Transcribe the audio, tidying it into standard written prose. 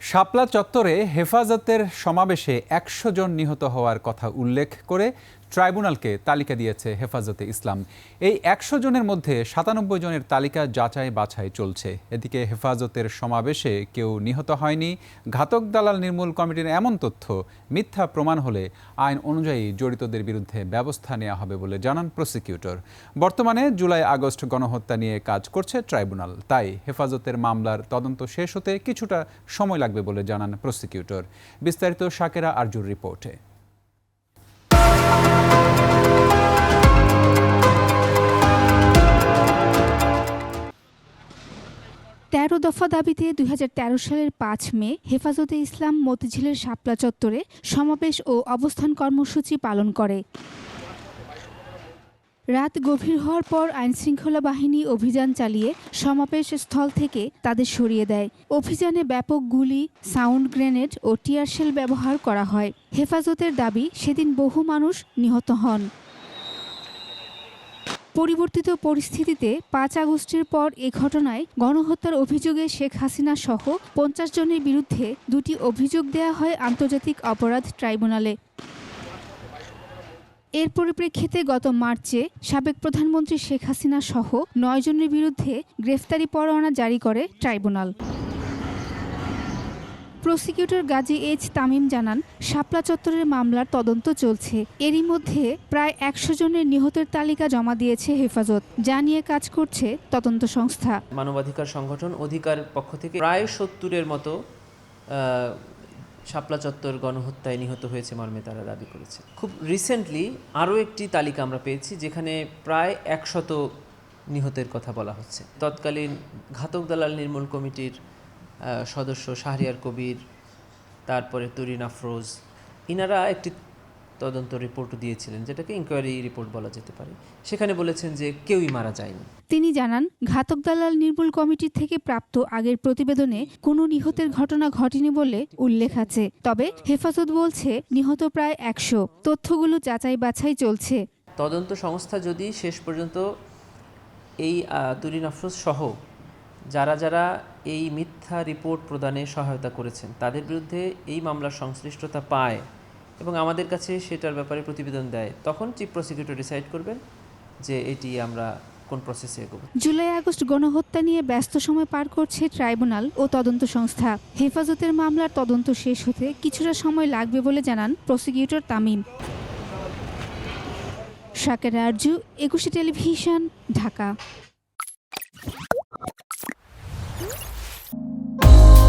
শাপলা চত্বরে হেফাজতের সমাবেশে ১০০ জন নিহত হওয়ার কথা উল্লেখ করে ট্রাইব্যুনালকে তালিকা দিয়েছে হেফাজতে ইসলাম। এই ১০০ জনের মধ্যে ৯৭ জনের তালিকা যাচাই বাছাই চলছে। এদিকে হেফাজতের সমাবেশে কেউ নিহত হয়নি। ঘাতক দালাল নির্মূল কমিটির এমন তথ্য মিথ্যা প্রমাণ হলে আইন অনুযায়ী জড়িতদের বিরুদ্ধে ব্যবস্থা নেওয়া হবে বলে জানান প্রসিকিউটর। বর্তমানে জুলাই আগস্ট গণহত্যা নিয়ে কাজ করছে ট্রাইব্যুনাল, তাই হেফাজতের মামলার তদন্ত শেষ হতে কিছুটা সময় লাগবে বলে জানান প্রসিকিউটর। বিস্তারিত শাকেরা আরজুর রিপোর্টে। ১৩ দফা দাবিতে ২০১৩ সালের ৫ মে হেফাজতে ইসলাম মতিঝিলের শাপলা চত্বরে সমাবেশ ও অবস্থান কর্মসূচি পালন করে। রাত গভীর হওয়ার পর আইনশৃঙ্খলা বাহিনী অভিযান চালিয়ে সমাবেশ স্থল থেকে তাদের সরিয়ে দেয়। অভিযানে ব্যাপক গুলি, সাউন্ড গ্রেনেড ও টিয়ারশেল ব্যবহার করা হয়। হেফাজতের দাবি, সেদিন বহু মানুষ নিহত হন। পরিবর্তিত পরিস্থিতিতে ৫ আগস্টের পর এ ঘটনায় গণহত্যার অভিযোগে শেখ হাসিনা সহ ৫০ জনের বিরুদ্ধে ২টি অভিযোগ দেয়া হয় আন্তর্জাতিক অপরাধ ট্রাইব্যুনালে। এর পরিপ্রেক্ষিতে গত মার্চে সাবেক প্রধানমন্ত্রী শেখ হাসিনা সহ ৯ জনের বিরুদ্ধে গ্রেফতারি পরোয়ানা জারি করে tribunal. Prosecutor Gazi H Tamim জানান, শাপলা চত্বরের মামলার তদন্ত চলছে। এরই মধ্যে প্রায় ১০০ জনের নিহতের তালিকা জমা দিয়েছে হেফাজত, যা নিয়ে কাজ করছে তদন্ত সংস্থা। মানবাধিকার সংগঠন অধিকার পক্ষ থেকে প্রায় ৭০-এর মতো শাপলা চত্বর গণহত্যায় নিহত হয়েছে মর্মে তারা দাবি করেছে। খুব রিসেন্টলি আরও একটি তালিকা আমরা পেয়েছি, যেখানে প্রায় ১০০ নিহতের কথা বলা হচ্ছে। তৎকালীন ঘাতক দালাল নির্মূল কমিটির সদস্য শাহরিয়ার কবির, তারপরে তুরিন আফরোজ, ইনারা একটি তদন্ত রিপোর্ট দিয়েছিলেন, যেটাকে ইনকোয়ারি রিপোর্ট বলা যেতে পারে। সেখানে বলেছেন যে কেউই মারা যায়নি। তিনি জানান, ঘাতক দালাল নির্মূল কমিটি থেকে প্রাপ্ত আগের প্রতিবেদনে কোনো নিহতের ঘটনা ঘটেনি বলে উল্লেখ আছে। তবে হেফাজত বলছে নিহত প্রায় ১০০। তথ্যগুলো যাচাই বাছাই চলছে। তদন্ত সংস্থা যদি শেষ পর্যন্ত এই তুরিন আফরোজ সহ যারা যারা এই মিথ্যা রিপোর্ট প্রদানে সহায়তা করেছেন তাদের বিরুদ্ধে এই মামলার সংশ্লিষ্টতা পায় এবং আমাদের কাছে সেটার ব্যাপারে প্রতিবেদন দেয়, তখন চিফ প্রসিকিউটর ডিসাইড করবেন যে এটি আমরা কোন প্রসেসে এগোবো। জুলাই আগস্ট গণহত্যা নিয়ে ব্যস্ত সময় পার করছে ট্রাইব্যুনাল ও তদন্ত সংস্থা। হেফাজতের মামলার তদন্ত শেষ হতে কিছুটা সময় লাগবে বলে জানান প্রসিকিউটর তামিম। শাকেরা আরজু, ২১ টেলিভিশন, ঢাকা।